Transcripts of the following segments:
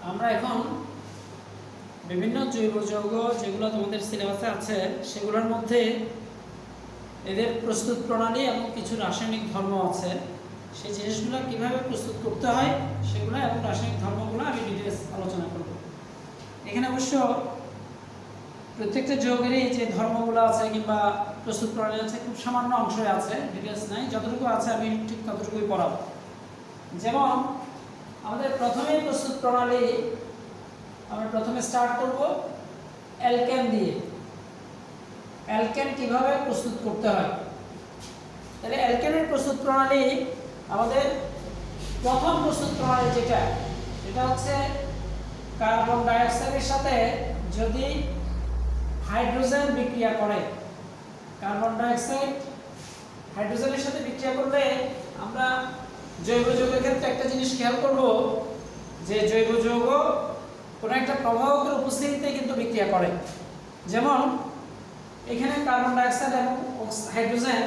আমরা এখন বিভিন্ন জৈব যৌগ যেগুলো তোমাদের সিলেবাসে আছে সেগুলোর মধ্যে এদের প্রস্তুত প্রণালী এবং কিছু রাসায়নিক ধর্ম আছে, সেই জিনিসগুলো কিভাবে প্রস্তুত করতে হয় সেগুলো এবং রাসায়নিক ধর্মগুলো আমি ডিটেলস আলোচনা করব। এখানে অবশ্য প্রত্যেকটা যৌগেরই যে ধর্মগুলো আছে কিংবা প্রস্তুত প্রণালী আছে খুব সামান্য অংশই আছে, ডিটেলস নাই, যতটুকু আছে আমি ঠিক ততটুকুই পড়াবো। যেমন আমাদের প্রথমেই প্রস্তুত প্রণালী আমরা প্রথমে স্টার্ট করব অ্যালকেন দিয়ে। অ্যালকেন কিভাবে প্রস্তুত করতে হয়, তাহলে অ্যালকেনের প্রস্তুত প্রণালী আমাদের প্রথম প্রস্তুত প্রণালী যেটা হচ্ছে কার্বন ডাইঅক্সাইডের সাথে যদি হাইড্রোজেন বিক্রিয়া করে, কার্বন ডাইঅক্সাইড হাইড্রোজেনের সাথে বিক্রিয়া করলে আমরা জৈব যৌগের ক্ষেত্রে একটা জিনিস খেয়াল করব যে জৈব যৌগ কোনো একটা প্রভাবকের উপস্থিতিতে কিন্তু বিক্রিয়া করে। যেমন এখানে কার্বন ডাইঅক্সাইড এবং হাইড্রোজেন,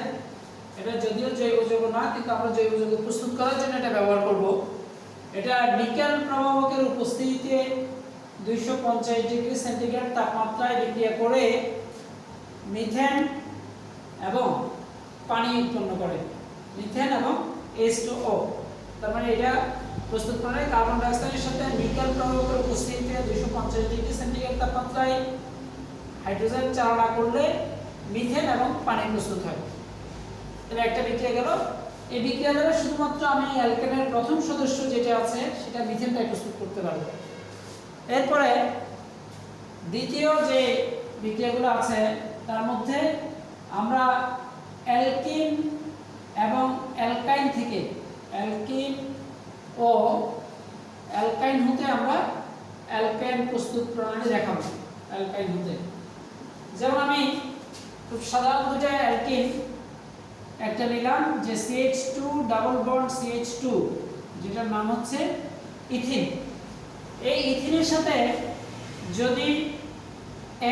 এটা যদিও জৈব যৌগ না কিন্তু আমরা জৈব যৌগ প্রস্তুত করার জন্য এটা ব্যবহার করব। এটা নিকেল প্রভাবকের উপস্থিতিতে 250 ডিগ্রি সেন্টিগ্রেড তাপমাত্রায় বিক্রিয়া করে মিথেন এবং পানি উৎপন্ন করে, মিথেন এবং H2O। তার মানে এটা প্রস্তুত প্রণালী কার্বন ডাইঅক্সাইডের সাথে নিকেল প্রভাবকের উপস্থিতিতে 250 ডিগ্রি সেন্টিগ্রেড তাপমাত্রায় হাইড্রোজেন চালনা করলে মিথেন এবং পানি প্রস্তুত হয়। তাহলে একটা বিক্রিয়া গেল। এই বিক্রিয়া দ্বারা শুধুমাত্র আমি অ্যালকেনের প্রথম সদস্য যেটা আছে সেটা মিথেনটাই প্রস্তুত করতে পারবো। এরপরে দ্বিতীয় যে বিক্রিয়াগুলো আছে তার মধ্যে আমরা অ্যালকিন এবং অ্যালকাইন থেকে, অ্যালকিন ও অ্যালকাইন হতে আমরা অ্যালকেন প্রস্তুত প্রণালী দেখাবো। অ্যালকাইন হতে যেমন আমি খুব সাধারণ দুটো অ্যালকিন একটা নিলাম যে CH2 ডাবল বন্ড CH2 যেটার নাম হচ্ছে ইথিন। এই ইথিনের সাথে যদি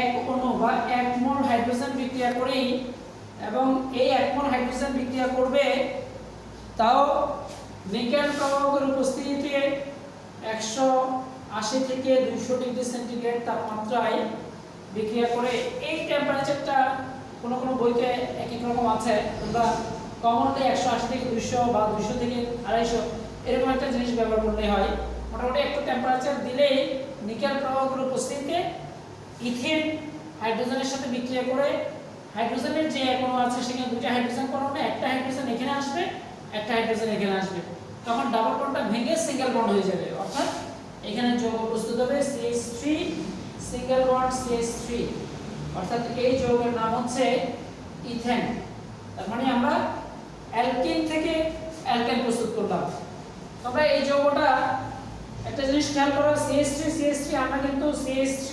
এক অণু বা 1 মোল হাইড্রোজেন বিক্রিয়া করি এবং এই 1 মোল হাইড্রোজেন বিক্রিয়া করবে তাও নিকেল প্রভাবকের উপস্থিতিতে 180 থেকে 200 ডিগ্রি সেন্টিগ্রেড তাপমাত্রায় বিক্রিয়া করে। এই টেম্পারেচারটা কোনো কোনো বইতে এক এক রকম আছে, তোমরা কমনলি 180 থেকে 200 বা 200 থেকে 250 এরকম একটা জিনিস ব্যবহার করলে হয়। মোটামুটি একটু টেম্পারেচার দিলেই নিকেল প্রভাবকের উপস্থিতিতে ইথিন হাইড্রোজেনের সাথে বিক্রিয়া করে হাইড্রোজেনের যে অণু আছে সেখানে দুটো হাইড্রোজেন পরমাণু, একটা হাইড্রোজেন এখানে আসবে, একটা হাইড্রোজেন এখানে আসবে, তখন ডাবল বন্ডটা ভেঙে সিঙ্গেল বন্ড হয়ে যাবে। অর্থাৎ এখানে যৌগ প্রস্তুত হবে CH3 সিঙ্গেল বন্ড CH3, অর্থাৎ এই যৌগের নাম হচ্ছে ইথেন। তার মানে আমরা অ্যালকিন থেকে অ্যালকেন প্রস্তুত করলাম। তবে এই যৌগটা একটা জিনিস খেয়াল করো, CH3 আমরা কিন্তু CH3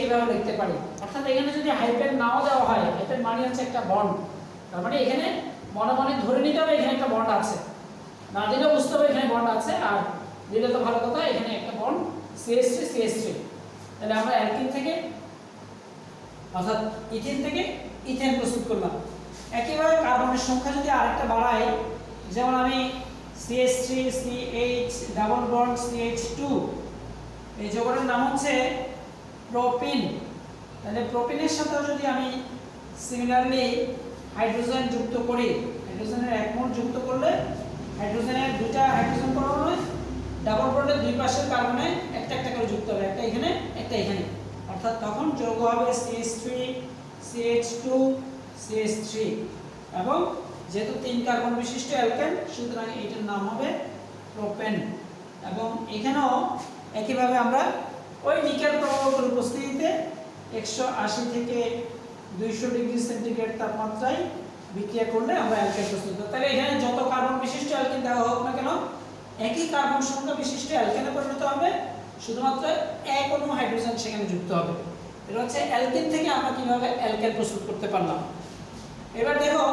এভাবে লিখতে পারি। অর্থাৎ এখানে যদি হাইপেন নাও দেওয়া হয়, হাইপেন মানে হচ্ছে একটা বন্ড, তার মানে এখানে মনে মনে ধরে নিতে হবে এখানে একটা বন্ড আছে, না দিলেও বুঝতে হবে এখানে বন্ড আছে, আর দিলে তো ভালো কথা, এখানে একটা বন্ড CH3। তাহলে আমরা অ্যালকিন থেকে অর্থাৎ ইথিন থেকে ইথেন প্রস্তুত করলাম। একইভাবে কার্বনের সংখ্যা যদি আরেকটা বাড়াই, যেমন আমি CH3 CH double bond CH2, এই যৌগটার নাম হচ্ছে প্রোপিন। তাহলে প্রোপিনের সাথে যদি আমি সিমিলারলি হাইড্রোজেন যুক্ত করি, হাইড্রোজেনের 1 মোল যুক্ত করলে হাইড্রোজেনের দুটো হাইড্রোজেন পরমাণু ডাবল বন্ডের দুই পাশের কার্বনে একটা একটা করে যুক্ত হবে, একটা এখানে একটা এখানে, অর্থাৎ তখন যৌগ হবে CH3 CH2 CH3 এবং যেহেতু 3 কার্বন বিশিষ্ট অ্যালকেন সুতরাং এটার নাম হবে প্রোপেন। এবং এখানেও একইভাবে আমরা ওই নিকেল প্রভাবকের উপস্থিতিতে 180 থেকে 200 ডিগ্রি সেন্টিগ্রেড তাপমাত্রায় বিক্রিয়া করলে আমরা অ্যালকেন প্রস্তুত করি। তাহলে এখানে যত কার্বন বিশিষ্ট অ্যালকেন দেওয়া হোক না কেন একই কার্বন সংখ্যা বিশিষ্ট অ্যালকেনে পরিণত হবে, শুধুমাত্র এক অণু হাইড্রোজেন সেখানে যুক্ত হবে। এটা হচ্ছে অ্যালকেন থেকে আমরা কিভাবে অ্যালকেন প্রস্তুত করতে পারলাম। এবার দেখো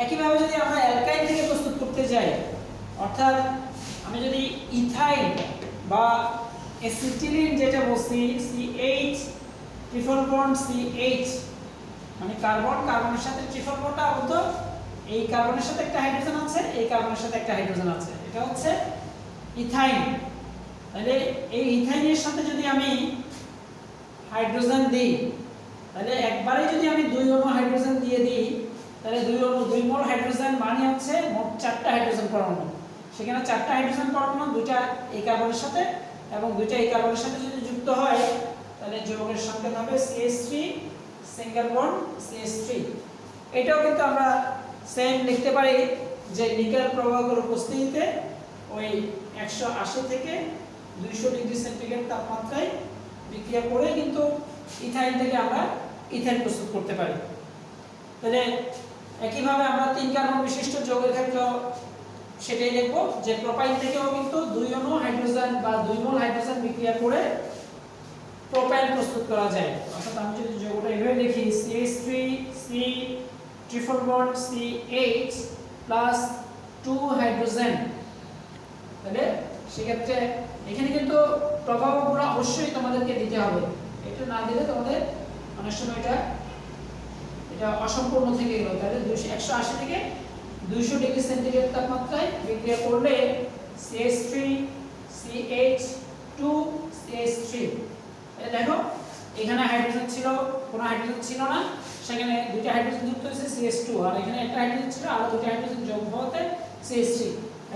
একইভাবে যদি আমরা অ্যালকাইন থেকে প্রস্তুত করতে যাই, অর্থাৎ আমি যদি ইথাইল বা অ্যাসিটিলিন যেটা বলছি CH ট্রিপল বন্ড CH, মানে কার্বনের সাথে ট্রিপল বন্ডটা আবদ্ধ, এই কার্বনের সাথে একটা হাইড্রোজেন আছে, এই কার্বনের সাথে একটা হাইড্রোজেন আছে, এটা হচ্ছে ইথাইন। তাহলে এই ইথাইনের সাথে যদি আমি হাইড্রোজেন দিই, তাহলে একবারে যদি আমি 2 অণু হাইড্রোজেন দিয়ে দিই, তাহলে 2 অণু 2 মোল হাইড্রোজেন মানে হচ্ছে মোট 4টা হাইড্রোজেন পরমাণু। সেখানে 4টা হাইড্রোজেন পরমাণু 2টা এই কার্বনের সাথে এবং 2টা এই কার্বনের সাথে যদি যুক্ত হয়, তাহলে যৌগের সংকেত হবে CH3 সিঙ্গেল বন্ড CH3। এটাও কিন্তু আমরা সেম লিখতে পারি যে নিকেল প্রবাহকের উপস্থিতিতে ওই 180 থেকে 200 ডিগ্রি সেন্টিগ্রেড তাপমাত্রায় বিক্রিয়া করে কিন্তু ইথাইন থেকে আমরা ইথেন প্রস্তুত করতে পারি। তাহলে একইভাবে আমরা 3 কার্বন বিশিষ্ট যৌগের ক্ষেত্রে সেটাই লিখব যে প্রোপাইন থেকেও কিন্তু 2 অণু হাইড্রোজেন বা 2 মোল হাইড্রোজেন বিক্রিয়া করে প্রোপাইন প্রস্তুত করা যায়। অর্থাৎ আমি যদি যৌগটা এভাবে লিখি CH3 C triple bond CH plus 2 hydrogen, তাহলে সেক্ষেত্রে এখানে কিন্তু প্রভাবকগুলো অবশ্যই তোমাদেরকে দিতে হবে। এটা না দিলে তোমাদের অনেক সময় এটা অসম্পূর্ণ থেকে গেল। তাহলে 180 থেকে 200 ডিগ্রি সেন্টিগ্রেড তাপমাত্রায় বিক্রিয়া করলে CH3 CH2 CH3, দেখো এখানে হাইড্রোজেন ছিল, কোনো হাইড্রোজেন ছিল না, সেখানে 2টা হাইড্রোজেন যুক্ত হয়েছে CH2, আর এখানে একটা হাইড্রোজেন ছিল আর 2টা হাইড্রোজেন যোগ হতে CH3,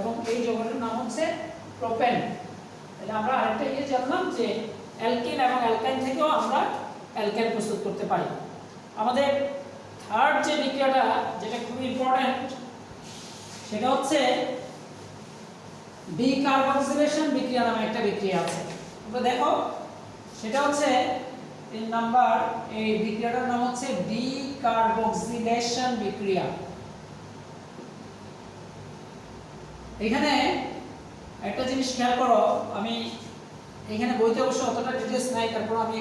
এবং এই যৌগটার নাম হচ্ছে প্রোপেন। তাহলে আমরা আরেকটা জানলাম যে অ্যালকিন এবং অ্যালকাইন থেকেও আমরা অ্যালকাইন প্রস্তুত করতে পারি। আমাদের থার্ড যে বিক্রিয়াটা যেটা খুব ইম্পর্টেন্ট, সেটা হচ্ছে ডিকার্বক্সিলেশন বিক্রিয়া নামে একটা বিক্রিয়া আছে। তোমরা দেখো সেটা হচ্ছে 3 নাম্বার, এই বিক্রিয়াটার নাম হচ্ছে ডিকার্বক্সিলেশন বিক্রিয়া। এখানে একটা জিনিস খেয়াল করো, আমি এখানে বইতে অবশ্য অতটা ডিটেইলস নাই, তারপর আমি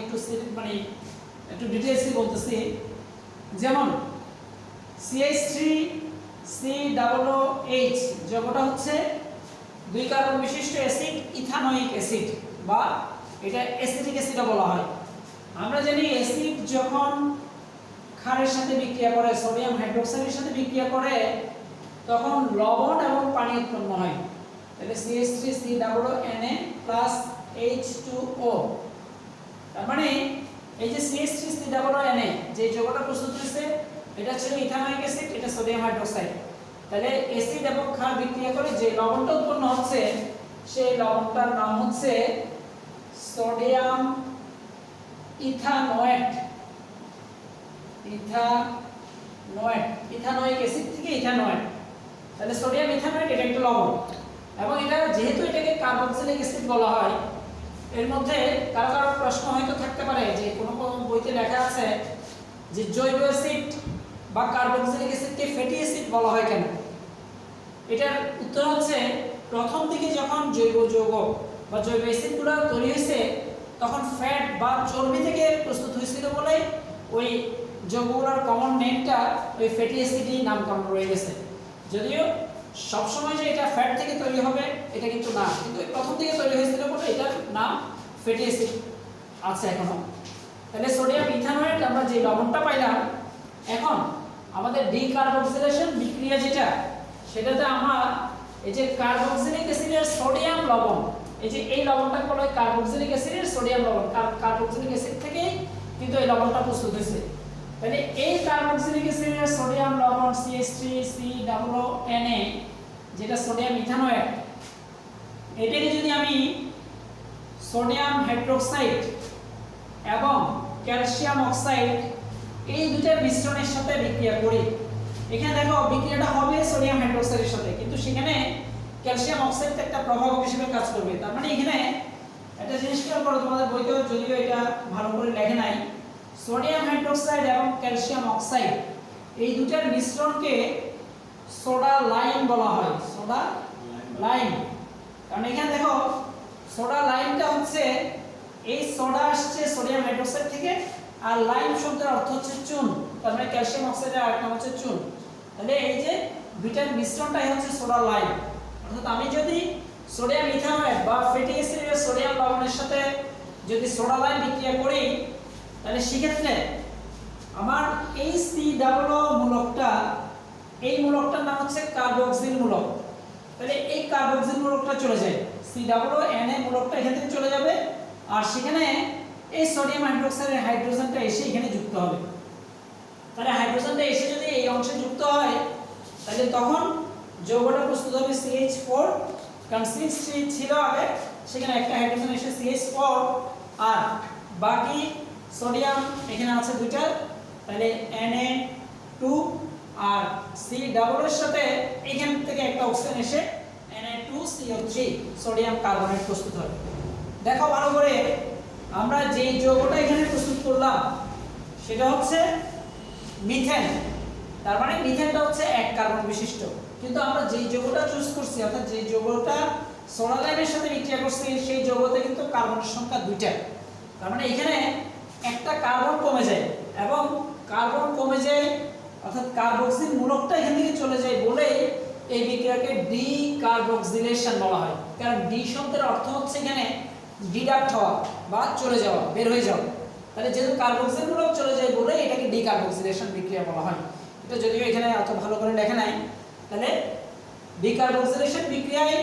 একটু ডিটেইলসই বলতেছি। যেমন CH3 COOH যৌগটা হচ্ছে 2 কার্বন বিশিষ্ট অ্যাসিড ইথানোয়িক অ্যাসিড, বা এটা অ্যাসিটিক অ্যাসিডও বলা হয়। আমরা জানি অ্যাসিড যখন ক্ষারের সাথে বিক্রিয়া করে, সোডিয়াম হাইড্রোক্সাইডের সাথে বিক্রিয়া করে, তখন লবণ এবং পানি উৎপন্ন হয়। তাহলে CH3 COONA প্লাস H2O, তার মানে এই যে CH3 COONA যে যৌগটা প্রস্তুত হয়েছে, এটা ছিল ইথানোয়িক অ্যাসিড, এটা সোডিয়াম হাইড্রোক্সাইড। তাহলে অ্যাসিড এবং ক্ষার বিক্রিয়া করে যে লবণটা উৎপন্ন হচ্ছে, সেই লবণটার নাম হচ্ছে সোডিয়াম ইথানোয়েট। ইথানোয়িক অ্যাসিড থেকে ইথানোয়েট, তাহলে সোডিয়াম ইথানোয়েট এটা একটা লবণ, এবং এটা যেহেতু এটাকে কার্বক্সিলিক অ্যাসিড বলা হয়, এর মধ্যে কারো কারো প্রশ্ন হয়তো থাকতে পারে যে কোনো বইতে লেখা আছে যে জৈব অ্যাসিড বা কার্বক্সিলিক অ্যাসিডকে ফ্যাটি অ্যাসিড বলা হয় কেন? এটার উত্তর হচ্ছে প্রথম দিকে যখন জৈব যৌগ বা জৈব অ্যাসিডগুলো তৈরি হয়েছে, তখন ফ্যাট বা চর্বি থেকে প্রস্তুত হয়েছিল বলে ওই যৌগগুলোর কমন নেমটা ওই ফ্যাটি অ্যাসিডই নামকরণ রয়ে গেছে। যদিও সবসময় যে এটা ফ্যাট থেকে তৈরি হবে এটা কিন্তু না, কিন্তু ওই প্রথম দিকে তৈরি হয়েছিল বলে এটার নাম ফ্যাটি অ্যাসিড আছে এখনো। তাহলে সোডিয়াম ইথানোয়েট আমরা যে লবণটা পাইলাম, এখন আমাদের ডিকার্বক্সিলেশন বিক্রিয়া যেটা, সেটাতে আমরা এই যে কার্বক্সিলিক অ্যাসিডের সোডিয়াম লবণ, এই যে এই লবণটাকে বলা হয় কার্বক্সিলিক অ্যাসিডের সোডিয়াম লবণ, কার্বক্সিলিক অ্যাসিড থেকেই কিন্তু এই লবণটা প্রস্তুত হয়েছে। তাহলে এই কার্বক্সিলিক অ্যাসিডের সোডিয়াম লবণ CH3 COONA যেটা সোডিয়াম ইথানোয়েট, এটাকে যদি আমি সোডিয়াম হাইড্রোক্সাইড এবং ক্যালসিয়াম অক্সাইড এই দুটার মিশ্রণের সাথে বিক্রিয়া করি, এখানে দেখো বিক্রিয়াটা হবে সোডিয়াম হাইড্রোক্সাইডের সাথে, কিন্তু সেখানে ক্যালসিয়াম অক্সাইড একটা প্রভাবক হিসেবে কাজ করবে। তার মানে এখানে একটা জিনিস খেয়াল করো, তোমাদের বইতেও যদিও এটা ভালো করে লেখে নাই, সোডিয়াম হাইড্রোক্সাইড এবং ক্যালসিয়াম অক্সাইড এই দুটার মিশ্রণকে সোডা লাইম বলা হয়। সোডা লাইম, কারণ এখানে দেখো সোডা লাইমটা হচ্ছে এই সোডা আসছে সোডিয়াম হাইড্রোক্সাইড থেকে, আর লাইম শব্দের অর্থ হচ্ছে চুন, তার মানে ক্যালসিয়াম অক্সাইডের আরেক নাম হচ্ছে চুন। তাহলে এই যে দুইটার মিশ্রণটাই হচ্ছে সোডা লাইম। অর্থাৎ আমি যদি সোডিয়াম ইথানোয়েট বা ফ্যাটি অ্যাসিডের সোডিয়াম লবণের সাথে যদি সোডা লাইম বিক্রিয়া করি, তাহলে সেক্ষেত্রে আমার এই COO মূলকটা, এই মূলকটার নাম হচ্ছে কার্বক্সিল মূলক। তাহলে এই কার্বক্সিল মূলকটা চলে যায়, COO মূলকটা এখান থেকে চলে যাবে আর সেখানে এই সোডিয়াম হাইড্রোক্সাইডের হাইড্রোজেনটা এসে এখানে যুক্ত হবে। তাহলে হাইড্রোজেনটা এসে যদি এই অংশে যুক্ত হয় তাহলে তখন যৌগটা প্রস্তুত হবে CH4, কারণ CH3 ছিল আগে, সেখানে একটা হাইড্রোজেন এসে CH4 আর বাকি সোডিয়াম এখানে আছে দুইটা, তাহলে Na2 আর C ডাবল এর সাথে এখান থেকে একটা অক্সিজেন এসে Na2CO3 সোডিয়াম কার্বনেট প্রস্তুত হবে। দেখো ভালো করে, আমরা যেই যৌগটা এখানে প্রস্তুত করলাম সেটা হচ্ছে মিথেন। তার মানে মিথেনটা হচ্ছে এক কার্বন বিশিষ্ট, কিন্তু আমরা যেই যৌগটা চুজ করছি অর্থাৎ যেই যৌগটা সোলালাইনের সাথে বিক্রিয়া করছি সেই যৌগতে কিন্তু কার্বনের সংখ্যা দুইটা। তার মানে এখানে একটা কার্বন কমে যায় এবং কার্বন কমে যায় অর্থাৎ কার্বক্সিল মূলকটা এখান থেকে চলে যায় বলে এই বিক্রিয়াকে ডিকার্বক্সিলেশন বলা হয়। কারণ ডি শব্দের অর্থ হচ্ছে এখানে ডিডাক্ট হওয়া বা চলে যাওয়া, বের হয়ে যাওয়া। তাহলে যেহেতু কার্বক্সিল মূলক চলে যায় বলে এটাকে ডিকার্বক্সিলেশন বিক্রিয়া বলা হয়। এটা যদিও এখানে এত ভালো করে লেখা নাই। তাহলে ডিকার্বক্সিলেশন বিক্রিয়ায়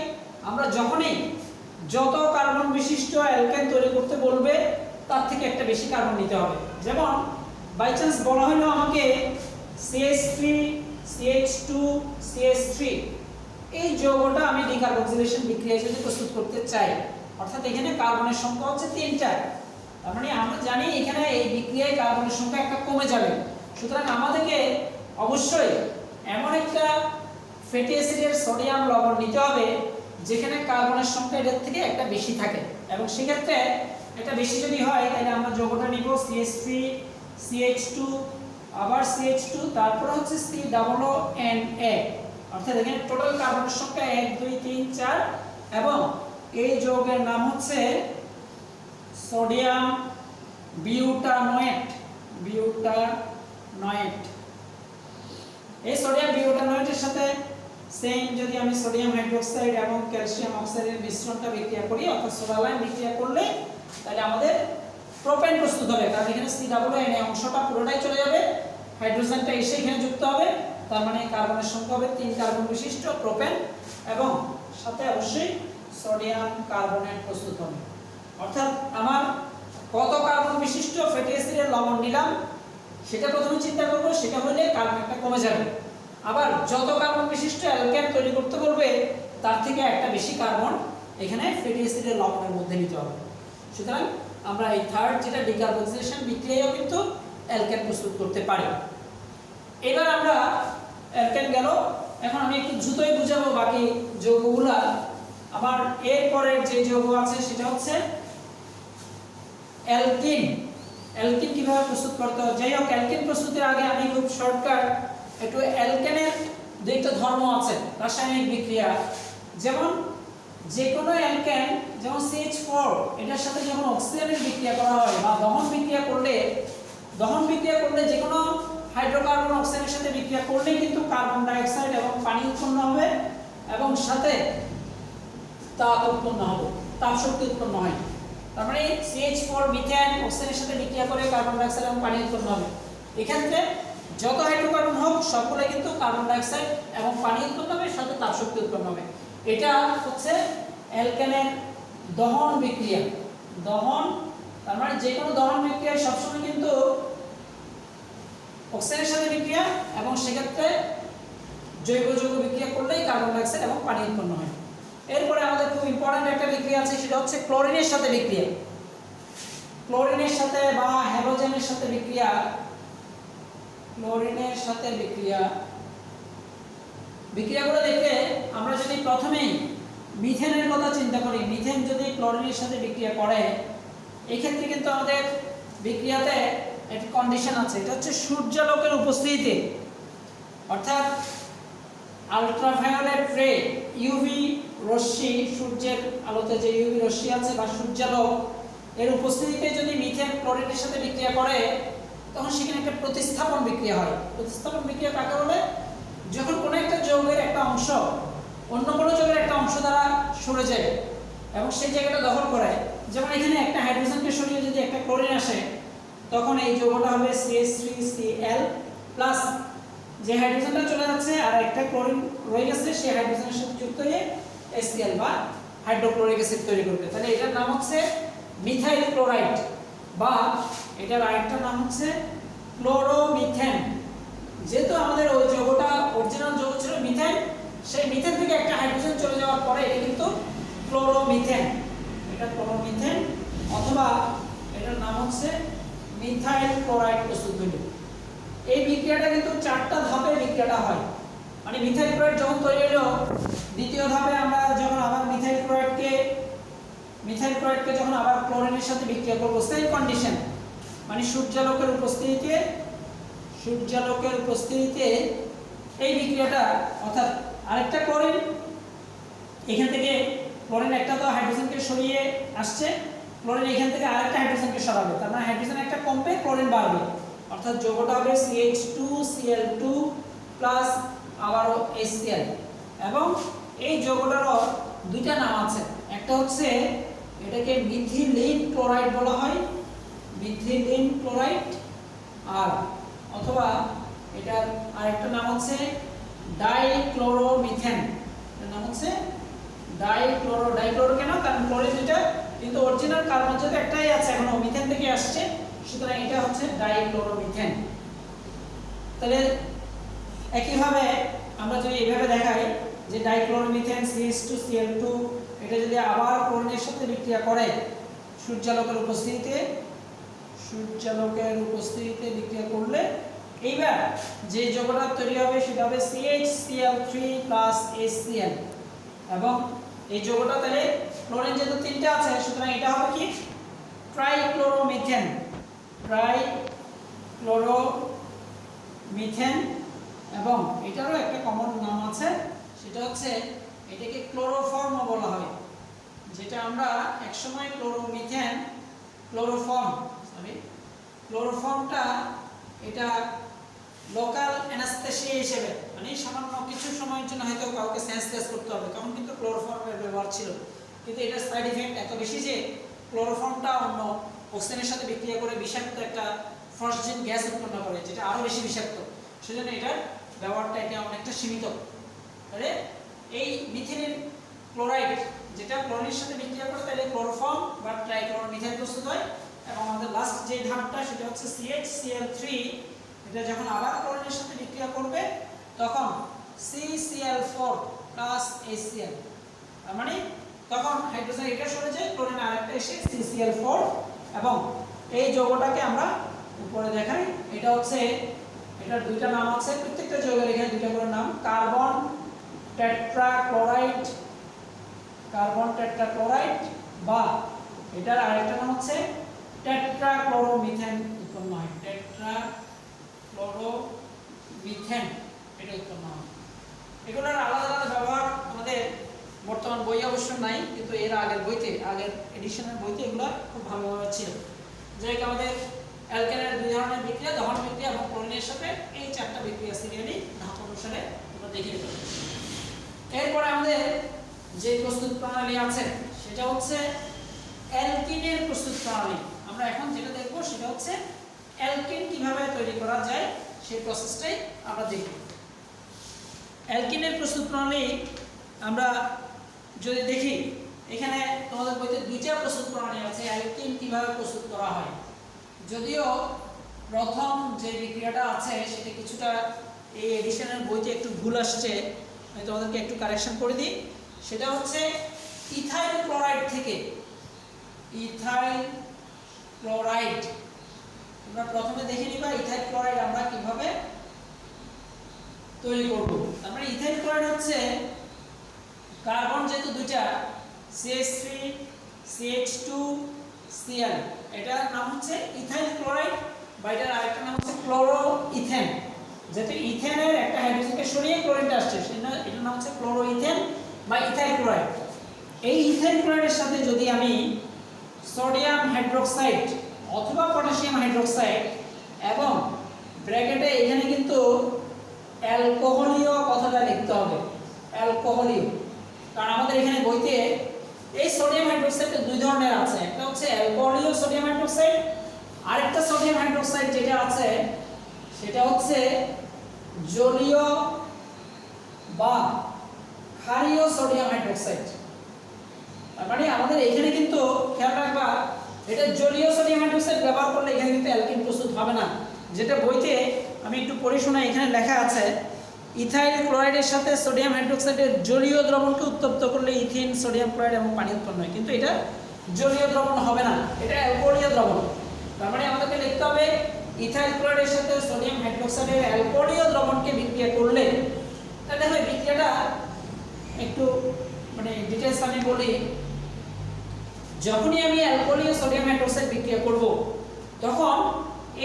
আমরা যখনই যত কার্বন বিশিষ্ট অ্যালকেন তৈরি করতে বলবে তার থেকে একটা বেশি কার্বন নিতে হবে। যেমন বাই চান্স বলা হলো আমাকে CH3 CH2 CH3 এই যৌগটা আমি ডিকার্বক্সিলেশন বিক্রিয়ায় যদি প্রস্তুত করতে চাই, অর্থাৎ এখানে কার্বনের সংখ্যা হচ্ছে 3টা। তার মানে আমরা জানি এখানে এই বিক্রিয়ায় কার্বনের সংখ্যা একটা কমে যাবে। সুতরাং আমাদেরকে অবশ্যই এমন একটা ফ্যাটি অ্যাসিডের সোডিয়াম লবণ নিতে হবে যেখানে কার্বনের সংখ্যা এর থেকে একটা বেশি থাকে, এবং সেক্ষেত্রে এটা বেশি যদি হয় তাহলে আমরা যৌগটা নিব CH3 CH2 আবার CH2 তারপর হচ্ছে COONA, অর্থাৎ এখানে টোটাল কার্বনের সংখ্যা 1 2 3 4 এবং এই যৌগের নাম হচ্ছে সোডিয়াম বিউটানোয়েট। এই সোডিয়াম বিউটানোয়েটের সাথে সেম যদি আমি সোডিয়াম হাইড্রোক্সাইড এবং ক্যালসিয়াম অক্সাইডের মিশ্রণটা বিক্রিয়া করি অর্থাৎ সোলালাইন বিক্রিয়া করলে তাহলে আমাদের প্রোপেন প্রস্তুত হবে। কারণ এখানে COONA অংশটা পুরোটাই চলে যাবে, হাইড্রোজেনটা এসে এখানে যুক্ত হবে। তার মানে কার্বনের সংখ্যা হবে 3 কার্বন বিশিষ্ট প্রোপেন এবং সাথে অবশ্যই সোডিয়াম কার্বনেট প্রস্তুত হবে। অর্থাৎ আমার কত কার্বন বিশিষ্ট ফ্যাটি অ্যাসিডের লবণ নিলাম সেটা প্রথমে চিন্তা করব, সেটা হলে কার্বনটা কমে যাবে। আবার যত কার্বন বিশিষ্ট অ্যালকেন তৈরি করতে বলবে তার থেকে একটা বেশি কার্বন এখানে ফ্যাটি অ্যাসিডের লবণের মধ্যে নিতে হবে। সুতরাং আমরা এই থার্ড যেটা ডিকার্বক্সিলেশন বিক্রিয়ায়ও কিন্তু অ্যালকেন প্রস্তুত করতে পারি। এবার আমরা অ্যালকেন গেল, এখন আমি একটু দ্রুতই বুঝাবো বাকি যৌগগুলা। আবার এরপরের যে যৌগ আছে সেটা হচ্ছে অ্যালকিন। অ্যালকিন কিভাবে প্রস্তুত করতে হয়? যাই হোক, অ্যালকিন প্রস্তুতের আগে আমি খুব শর্টকাট একটু অ্যালকেনের দুইটা ধর্ম আছে রাসায়নিক বিক্রিয়া। যেমন যে কোনো অ্যালকেন যেমন CH4 এটার সাথে যখন অক্সিজেনের বিক্রিয়া করা হয় বা দহন বিক্রিয়া করলে যে কোনো হাইড্রোকার্বন অক্সিজেনের সাথে বিক্রিয়া করলেই কিন্তু কার্বন ডাই অক্সাইড এবং পানি উৎপন্ন হবে এবং সাথে তাপ উৎপন্ন হবে, তাপ শক্তি উৎপন্ন হয়। তার মানে CH4 মিথেন অক্সিজেনের সাথে বিক্রিয়া করে কার্বন ডাই অক্সাইড এবং পানি উৎপন্ন হবে। এক্ষেত্রে যত হাইড্রোকার্বন হোক সবগুলো কিন্তু কার্বন ডাই অক্সাইড এবং পানি উৎপন্ন হবে, সাথে তাপ শক্তি উৎপন্ন হবে। এটা হচ্ছে অ্যালকেনের দহন বিক্রিয়া। দহন তার মানে যে কোনো দহন বিক্রিয়ায় সবসময় কিন্তু অক্সিজেনের সাথে বিক্রিয়া এবং সেক্ষেত্রে জৈব যৌগ বিক্রিয়া করলেই কার্বন ডাই অক্সাইড এবং পানি উৎপন্ন হয়। এরপরে আমাদের খুব ইম্পর্টেন্ট একটা বিক্রিয়া আছে, সেটা হচ্ছে ক্লোরিনের সাথে বিক্রিয়া। ক্লোরিনের সাথে বা হ্যালোজেনের সাথে বিক্রিয়া। ক্লোরিনের সাথে বিক্রিয়াগুলো দেখে আমরা যদি প্রথমেই মিথেনের কথা চিন্তা করি, মিথেন যদি ক্লোরিনের সাথে বিক্রিয়া করে এই ক্ষেত্রে কিন্তু আমাদের বিক্রিয়াতে একটি কন্ডিশন আছে, এটা হচ্ছে সূর্যালোকের উপস্থিতিতে। অর্থাৎ আলট্রাভায়োলেট রে, ইউভি রশ্মি, সূর্যের আলোতে যে ইউভি রশ্মি আছে বা সূর্যালোক এর উপস্থিতিতে যদি মিথেন ক্লোরিনের সাথে বিক্রিয়া করে তখন সেখানে একটা প্রতিস্থাপন বিক্রিয়া হয়। প্রতিস্থাপন বিক্রিয়া কাকে বলে? যখন কোনো একটা যৌগের একটা অংশ অন্য কোনো যৌগের একটা অংশ দ্বারা সরে যায় এবং সেই জায়গাটা দখল করে, যেমন এখানে একটা হাইড্রোজেনকে সরিয়ে যদি একটা ক্লোরিন আসে তখন এই যৌগটা হবে CH3Cl প্লাস যে হাইড্রোজেনটা চলে যাচ্ছে আর একটা ক্লোরিন রয়ে গেছে সেই হাইড্রোজেনের সাথে যুক্ত হয়ে HCl বা হাইড্রোক্লোরিক অ্যাসিড তৈরি করবে। তাহলে এটার নাম হচ্ছে মিথাইল ক্লোরাইড, বা এটার আরেকটা নাম হচ্ছে ক্লোরোমিথেন। যেহেতু আমাদের ওই যৌগটা অরিজিনাল যৌগ ছিল মিথাইল, সেই মিথেন থেকে একটা হাইড্রোজেন চলে যাওয়ার পরে এটা কিন্তু ক্লোরোমিথেন, এটা ক্লোরোমিথেন, অথবা এটার নাম হচ্ছে মিথাইল ক্লোরাইড প্রস্তুত হইল। এই বিক্রিয়াটা কিন্তু 4টা ধাপে বিক্রিয়াটা হয়। মানে মিথাইল ক্লোরাইড যখন তৈরি হলো, দ্বিতীয় ধাপে আমরা যখন আবার মিথাইল ক্লোরাইডকে যখন আবার ক্লোরিনের সাথে বিক্রিয়া করব সেম কন্ডিশন, মানে সূর্যালোকের উপস্থিতিতে এই বিক্রিয়াটা, অর্থাৎ আরেকটা ক্লোরিন, এখান থেকে ক্লোরিন একটা তো হাইড্রোজেনকে সরিয়ে আসছে, ক্লোরিন এখান থেকে আরেকটা হাইড্রোজেনকে সরাবে, তার মানে হাইড্রোজেন একটা কমবে, ক্লোরিন বাড়বে, অর্থাৎ যৌগটা হবে CH2Cl2 প্লাস আবারও HCl। এবং এই যৌগটারও দুইটা নাম আছে, একটা হচ্ছে এটাকে মিথিলিন ক্লোরাইড বলা হয়, মিথিলিন ক্লোরাইড, আর অথবা এটার আরেকটা নাম হচ্ছে ডাইক্লোরোমিথেন। এর নাম হচ্ছে ডাইক্লোরো কেন? কারণ ক্লোরিন এটা কিন্তু অরিজিনাল কার্বন যেহেতু একটাই আছে, এখনো মিথেন থেকে আসছে, সুতরাং এটা হচ্ছে ডাইক্লোরোমিথেন। তাহলে একইভাবে আমরা যদি এইভাবে দেখাই যে ডাইক্লোরোমিথেন CH2Cl2 এটা যদি আবার ক্লোরিনের সাথে বিক্রিয়া করে সূর্যালোকের উপস্থিতিতে বিক্রিয়া করলে এইবার যে যৌগটা তৈরি হবে সেটা হবে CHCl3 প্লাস HCl। এবং এই যৌগটা তাহলে ক্লোরিন যেহেতু 3টা আছে, সুতরাং এটা হবে কি ট্রাইক্লোরোমিথেন। এবং এটারও একটা কমন নাম আছে, সেটা হচ্ছে এটাকে ক্লোরোফর্মও বলা হয়, যেটা আমরা একসময় ক্লোরোফর্মটা এটা লোকাল অ্যানাস্থেসিয়া হিসেবে, মানে সামান্য কিছু সময়ের জন্য হয়তো কাউকে সেন্সলেস করতে হবে, তখন কিন্তু ক্লোরোফর্মের ব্যবহার ছিল। কিন্তু এটার সাইড ইফেক্ট এত বেশি যে ক্লোরোফর্মটা অন্য অক্সিজেনের সাথে বিক্রিয়া করে বিষাক্ত একটা ফসফেট গ্যাস উৎপন্ন করে, যেটা আরো বেশি বিষাক্ত, সেজন্য এটার ব্যবহারটা এটা অনেকটা সীমিত। তাহলে এই মিথিলিন ক্লোরাইড যেটা ক্লোরিনের সাথে বিক্রিয়া করে তাহলে ক্লোরোফর্ম বা ট্রাইক্লোরোমিথেন প্রস্তুত হয়। এবং আমাদের লাস্ট যে ধাপটা সেটা হচ্ছে CHCl3, এটা যখন আবার ক্লোরিনের সাথে বিক্রিয়া করবে তখন CCl4 প্লাস HCl, তার মানে তখন হাইড্রোজেন এটা সরে যায়, ক্লোরিন আরেকটা এসে CCl4, এবং এই যৌগটাকে আমরা উপরে দেখাই। এটা হচ্ছে, এটার দুইটা নাম আছে, প্রত্যেকটা যৌগের এখানে দুইটা করে নাম, কার্বন টেট্রাক্লোরাইড, বা এটার আরেকটা নাম হচ্ছে টেট্রাক্লোরোমিথেন উৎপন্ন হয়, টেট্রাক্লোরোমিথেন এটা উৎপন্ন হয়। এগুলোর আলাদা আলাদা ব্যবহার আমাদের বর্তমান বই অবশ্য নাই, কিন্তু এর আগের এডিশনের বইতে এগুলো খুব ভালোভাবে ছিল। যাই হোক, আমাদের অ্যালকেনের দুই ধরনের বিক্রিয়া, দহন বিক্রিয়া এবং ক্লোরিনের সাথে এই 4টা বিক্রিয়া সিরিয়ালি ধাপ অনুসারে আমরা দেখিয়ে দেব। এরপরে আমাদের যে প্রস্তুত প্রণালী আছে সেটা হচ্ছে অ্যালকিনের প্রস্তুত প্রণালী। আমরা এখন যেটা দেখব সেটা হচ্ছে অ্যালকিন কিভাবে তৈরি করা যায় সেই প্রসেসটাই আমরা দেখব। অ্যালকিনের প্রস্তুত প্রণালী আমরা যদি দেখি, এখানে তোমাদের বইতে 2টা প্রস্তুত প্রণালী আছে অ্যালকিন কিভাবে প্রস্তুত করা হয়। যদিও প্রথম যে বিক্রিয়াটা আছে সেটা কিছুটা এই এডিশনের বইতে একটু ভুল আসছে, আমি তোমাদেরকে একটু কারেকশন করে দিই। সেটা হচ্ছে ইথাইল ক্লোরাইড থেকে, আমরা প্রথমে দেখে নিবা ইথাইল ক্লোরাইড আমরা কিভাবে তৈরি করব। তার মানে ইথাইল ক্লোরাইড হচ্ছে কার্বন যেহেতু দুইটা CH3 CH2 Cl, এটা নাম হচ্ছে ইথাইল ক্লোরাইড, বা এটার আরেকটা নাম হচ্ছে ক্লোরোইথেন। যেহেতু ইথেনের একটা হাইড্রোজেনকে সরিয়ে ক্লোরিনটা আসছে, সেজন্য এটার নাম হচ্ছে ক্লোরোইথেন বা ইথাইল ক্লোরাইড। এই ইথাইল ক্লোরাইডের সাথে যদি আমি সোডিয়াম হাইড্রোক্সাইড অথবা পটাশিয়াম হাইড্রোক্সাইড এবং ব্র্যাকেটে এখানে কিন্তু অ্যালকোহলীয় কথাটা লিখতে হবে, অ্যালকোহলীয়, কারণ আমাদের এখানে বইতে এই সোডিয়াম হাইড্রোক্সাইড দুই ধরনের আছে, একটা হচ্ছে অ্যালকোহলীয় সোডিয়াম হাইড্রোক্সাইড, আরেকটা সোডিয়াম হাইড্রোক্সাইড যেটা আছে সেটা হচ্ছে জলীয় বা ক্ষারীয় সোডিয়াম হাইড্রোক্সাইড। তার মানে আমাদের এখানে কিন্তু খেয়াল রাখবা, এটা জলীয় সোডিয়াম হাইড্রোক্সাইড ব্যবহার করলে এখানে কিন্তু অ্যালকিন প্রস্তুত হবে না। যেটা বইতে আমি একটু পড়ে শোনাই, এখানে লেখা আছে ইথাইল ক্লোরাইডের সাথে সোডিয়াম হাইড্রোক্সাইডের জলীয় দ্রবণকে উত্তপ্ত করলে ইথিন, সোডিয়াম ক্লোরাইড এবং পানি উৎপন্ন হয়, কিন্তু এটা জলীয় দ্রবণ হবে না, এটা অ্যালকোহলীয় দ্রবণ। তার মানে আমাদেরকে লিখতে হবে ইথাইল ক্লোরাইডের সাথে সোডিয়াম হাইড্রোক্সাইডের অ্যালকোহলীয় দ্রবণকে বিক্রিয়া করলে, তাহলে হয় বিক্রিয়াটা একটু মানে ডিটেইলস আমি বলি। যখনই আমি অ্যালকোহলীয় সোডিয়াম হাইড্রোক্সাইড বিক্রিয়া করব, তখন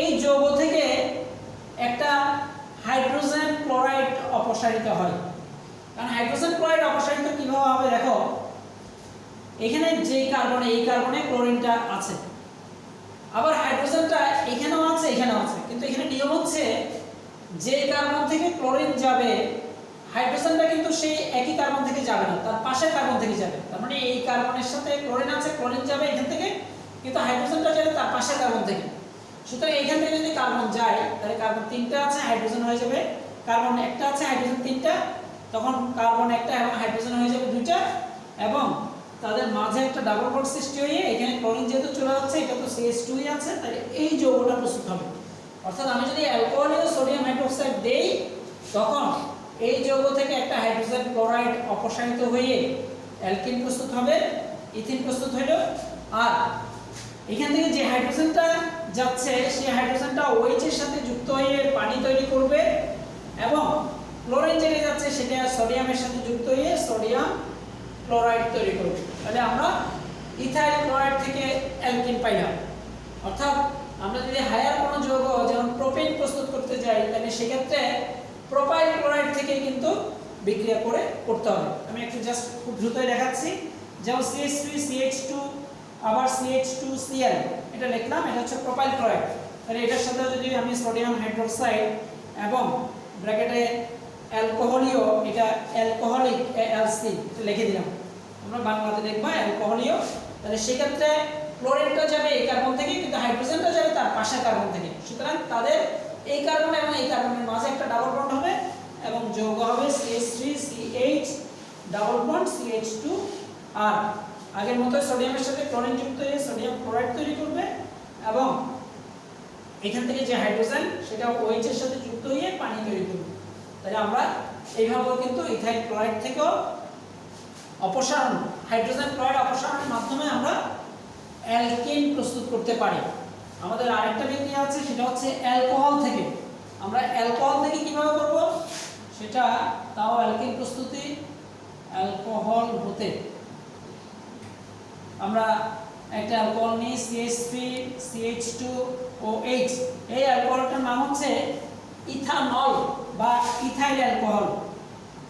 এই যৌগ থেকে একটা হাইড্রোজেন ক্লোরাইড অপসারিত হয়। কারণ হাইড্রোজেন ক্লোরাইড অপসারিত কিভাবে হবে দেখো, এখানে যে কার্বনে, এই কার্বনে ক্লোরিনটা আছে, আবার হাইড্রোজেনটা এখানেও আছে এখানেও আছে, কিন্তু এখানে নিয়ম হচ্ছে যে কার্বন থেকে ক্লোরিন যাবে হাইড্রোজেনটা কিন্তু সেই একই কার্বন থেকে যাবে না, তার পাশের কার্বন থেকে যাবে। তার মানে এই কার্বনের সাথে ক্লোরিন আছে, ক্লোরিন যাবে এখান থেকে, কিন্তু হাইড্রোজেনটা যাবে তার পাশের কার্বন থেকে। সুতরাং এখান থেকে যদি কার্বন যায় তাহলে কার্বন 3টা আছে, হাইড্রোজেন হয়ে যাবে, কার্বন 1টা আছে, হাইড্রোজেন 3টা, তখন কার্বন 1টা এবং হাইড্রোজেন হয়ে যাবে 2টা, এবং তাদের মাঝে একটা ডাবল বন্ড সৃষ্টি হয়ে এখানে ক্লোরিন যেহেতু চলে যাচ্ছে, এটা তো CH2 আছে, তাহলে এই যৌগটা প্রস্তুত হবে। অর্থাৎ আমি যদি অ্যালকোহলীয় সোডিয়াম হাইড্রোক্সাইড দেই, তখন এই যৌগ থেকে একটা হাইড্রোজেন ক্লোরাইড অপসারিত হয়ে অ্যালকিন প্রস্তুত হবে, ইথিন প্রস্তুত হইল। আর এখান থেকে যে হাইড্রোজেনটা যাচ্ছে সেই হাইড্রোজেনটা OH এর সাথে যুক্ত হয়ে পানি তৈরি করবে, এবং ক্লোরিন যেটা যাচ্ছে সেটা সোডিয়ামের সাথে যুক্ত হয়ে সোডিয়াম ক্লোরাইড তৈরি করবে। তাহলে আমরা ইথাইল ক্লোরাইড থেকে অ্যালকিন পাইলাম। অর্থাৎ আমরা যদি হায়ার কোনো যৌগ যেমন প্রোপেন প্রস্তুত করতে যাই, তাহলে সেক্ষেত্রে প্রোপাইল ক্লোরাইড থেকে কিন্তু বিক্রিয়া করে করতে হবে। আমি একটু জাস্ট খুব দ্রুতই দেখাচ্ছি। যেমন CH3 CH2 আবার CH2Cl, এটা লিখলাম, এটা হচ্ছে প্রোপাইল ক্লোরাইড। তাহলে এটার সাথে যদি আমি সোডিয়াম হাইড্রোক্সাইড এবং ব্র্যাকেটে অ্যালকোহলীয়, এটা অ্যালকোহলিক AlC লিখে দিলাম, আমরা বাংলাতে লিখবা অ্যালকোহলীয়। তাহলে সেক্ষেত্রে ক্লোরিনটা যাবে এই কার্বন থেকে, কিন্তু হাইড্রোজেনটা যাবে তার পাশের কার্বন থেকে। সুতরাং তাদের এই কার্বন এবং এই কার্বনের মাঝে একটা ডাবল বন্ড হবে এবং যৌগ হবে CH3CH ডাবল বন্ড CH2, আর আগের মতো সোডিয়ামের সাথে ক্লোরিন যুক্ত হয়ে সোডিয়াম ক্লোরাইড তৈরি করবে, এবং এখান থেকে যে হাইড্রোজেন সেটা OH এর সাথে যুক্ত হয়ে পানি তৈরি করবে। তাহলে আমরা এইভাবে কিন্তু ইথাইল ক্লোরাইড থেকেও অপসারণ, হাইড্রোজেন ক্লোরাইড অপসারণের মাধ্যমে আমরা অ্যালকিন প্রস্তুত করতে পারি। আমাদের আরেকটা বিক্রিয়া আছে, সেটা হচ্ছে অ্যালকোহল থেকে। আমরা অ্যালকোহল থেকে কিভাবে করব সেটা, তাও অ্যালকিন প্রস্তুতি। অ্যালকোহল হতে আমরা একটা অ্যালকোহল নিই CH3 CH2OH, এই অ্যালকোহলটার নাম হচ্ছে ইথানল বা ইথাইল অ্যালকোহল।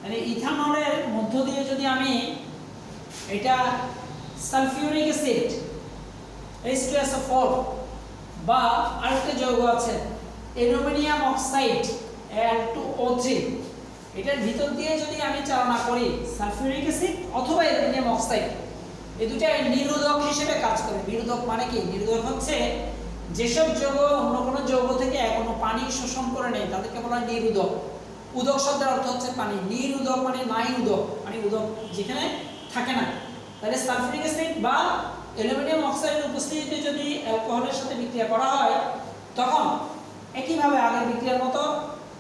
মানে ইথানলের মধ্য দিয়ে যদি আমি এটা সালফিউরিক অ্যাসিড H2SO4 বা আরেকটা যৌগ আছে অ্যালুমিনিয়াম অক্সাইড Al2O3, এটার ভিতর দিয়ে যদি আমি চালনা করি সালফিউরিক অ্যাসিড অথবা অ্যালুমিনিয়াম অক্সাইড, এই দুটো নিরোধক হিসেবে কাজ করে। নিরোধক মানে কি? নিরোধক হচ্ছে যেসব যৌগ অন্য কোনো যৌগ থেকে কোনো পানি শোষণ করে নেয় তাদেরকে বলা হয় নিরোধক। উদক শব্দের অর্থ হচ্ছে পানি, নিরোধক মানে নাই উদক, মানে উদক যেখানে থাকে না। তাহলে সালফিউরিক অ্যাসিড বা অ্যালুমিনিয়াম অক্সাইডের উপস্থিতিতে যদি অ্যালকোহলের সাথে বিক্রিয়া করা হয়, তখন একইভাবে আগের বিক্রিয়ার মতো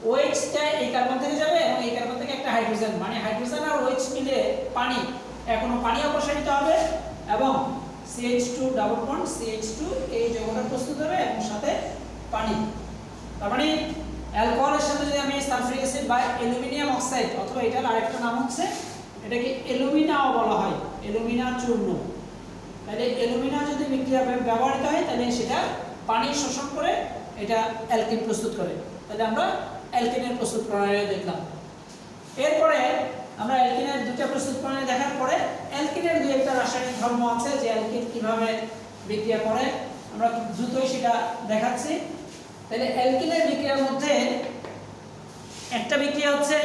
OH-টা এই কার্বন থেকে যাবে এবং এই কার্বন থেকে একটা হাইড্রোজেন, মানে হাইড্রোজেন আর OH মিলে পানি, এখনো পানি অপসারিত হবে এবং CH2 ডাবল বন্ড CH2 এই যৌগটা প্রস্তুত হবে এবং সাথে পানি। তার মানে অ্যালকোহলের সাথে যদি আমি সালফিউরিক অ্যাসিড বা অ্যালুমিনিয়াম অক্সাইড, অথবা এটার আরেকটা নাম হচ্ছে, এটাকে অ্যালুমিনাও বলা হয়, অ্যালুমিনা চূর্ণ। তাহলে অ্যালুমিনা যদি বিক্রিয়া ব্যবহৃত হয় তাহলে সেটা পানি শোষণ করে এটা অ্যালকিন প্রস্তুত করে। তাহলে আমরা অ্যালকিনের প্রস্তুত প্রণালী দেখলাম। এরপরে আমরা অ্যালকিনের দুটো প্রস্তুত প্রণালী দেখার পরে অ্যালকিনের দুই একটা রাসায়নিক ধর্ম আছে যে অ্যালকিন কিভাবে বিক্রিয়া করে আমরা খুব দ্রুতই সেটা দেখাচ্ছি। তাহলে অ্যালকিনের বিক্রিয়ার মধ্যে একটা বিক্রিয়া হচ্ছে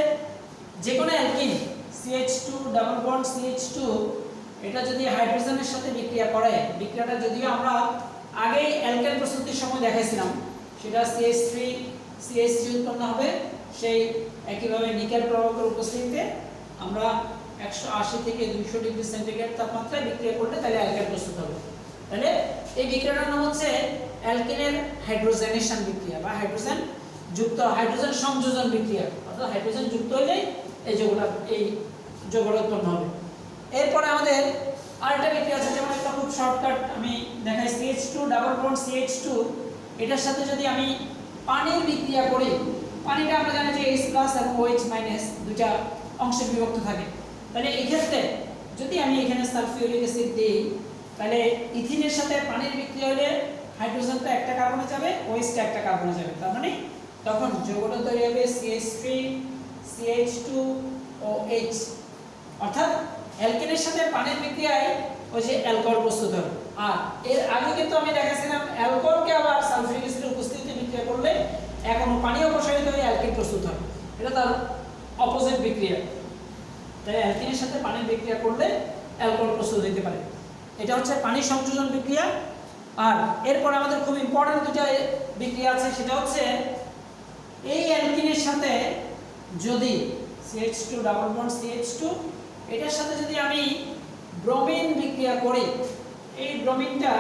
যে কোনো alkyne CH2 double bond CH2, এটা যদি হাইড্রোজেনের সাথে বিক্রিয়া করে, বিক্রিয়াটা যদিও আমরা আগেই অ্যালকেন প্রস্তুতির সময় দেখাইছিলাম, সেটা CH3 CH3 উৎপন্ন হবে। সেই একইভাবে নিকেল প্রভাবকের উপস্থিতিতে আমরা 180 থেকে 200 ডিগ্রি সেন্টিগ্রেড তাপমাত্রায় বিক্রিয়া করলে তাহলে অ্যালকেন প্রস্তুত হবে। তাহলে এই বিক্রিয়াটার নাম হচ্ছে অ্যালকেনের হাইড্রোজেনেশন বিক্রিয়া বা হাইড্রোজেন সংযোজন বিক্রিয়া। অর্থাৎ হাইড্রোজেন যুক্ত হলে এই যৌগটা উৎপন্ন হবে। এরপরে আমাদের আরেকটা বিক্রিয়া আছে, যেমন একটা খুব শর্টকাট আমি দেখাই, CH2 ডাবল বন্ড CH2, এটার সাথে যদি আমি পানির বিক্রিয়া করি, পানিটা আমরা জানি যে H+ এবং OH- দুইটা অংশে বিভক্ত থাকে। তাহলে এই ক্ষেত্রে যদি আমি এখানে সালফিউরিক অ্যাসিড দিই, তাহলে ইথিনের সাথে পানির বিক্রিয়া হলে হাইড্রোজেনটা একটা কার্বনে যাবে, OH-টা একটা কার্বনে যাবে। তার মানে তখন যৌগটা তৈরি হবে CH3 CH2 OH। অর্থাৎ অ্যালকেনের সাথে পানির বিক্রিয়ায় ওই যে অ্যালকোহল প্রস্তুত হবে। আর এর আগে কিন্তু আমি দেখাছিলাম অ্যালকোহলকে আবার সালফিউরিক অ্যাসিডের উপস্থিতিতে বিক্রিয়া করলে এখনো পানি অপসারিত হয়ে অ্যালকেন প্রস্তুত হবে। এটা তার অপোজিট বিক্রিয়া। তাই অ্যালকেনের সাথে পানির বিক্রিয়া করলে অ্যালকোহল প্রস্তুত হতে পারে। এটা হচ্ছে পানি সংযোজন বিক্রিয়া। আর এরপর আমাদের খুব ইম্পর্টেন্ট দুটো বিক্রিয়া আছে, সেটা হচ্ছে এই অ্যালকিনের সাথে যদি CH2 ডাবল বন্ড CH2, এটার সাথে যদি আমি ব্রোমিন বিক্রিয়া করি, এই ব্রোমিনটা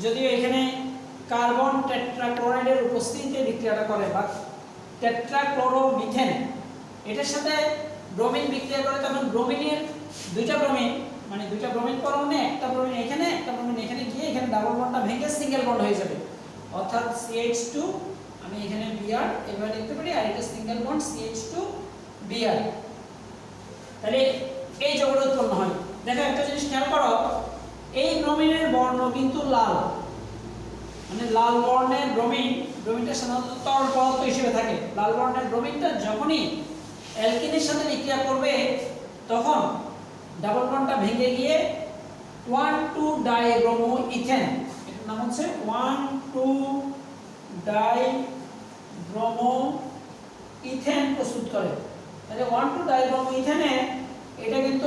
যদি এখানে কার্বন টেট্রাক্লোরাইডের উপস্থিতিতে বিক্রিয়াটা করে বা টেট্রাক্লোরোমিথেন, এটার সাথে ব্রোমিন বিক্রিয়া করে, তখন ব্রোমিনের দুইটা ব্রোমিন পরমাণু, একটা ব্রোমিন এখানে একটা ব্রোমিন এখানে গিয়ে এখানে ডাবল বন্ডটা ভেঙে সিঙ্গেল বন্ড হয়ে যাবে। অর্থাৎ CH2 আমি এখানে Br এভাবে লিখতে পারি, আর এটা সিঙ্গেল বন্ড CH2 Br। তাহলে এই যৌগটা উৎপন্ন হয়। দেখো একটা জিনিস খেয়াল করো, এই ব্রোমিনের বর্ণ কিন্তু লাল, মানে লাল বর্ণের ব্রোমিনটা সাধারণত তরল পদার্থ হিসেবে থাকে। লাল বর্ণের ব্রোমিনটা যখনই অ্যালকিনের সাথে বিক্রিয়া করবে, তখন ডাবল বন্ডটা ভেঙে গিয়ে 1,2-ডাইব্রোমোইথেন, এটার নাম হচ্ছে 1,2-ডাইব্রোমোইথেন প্রস্তুত করে। তাহলে 1,2-ডাইব্রোমোইথেনে এটা কিন্তু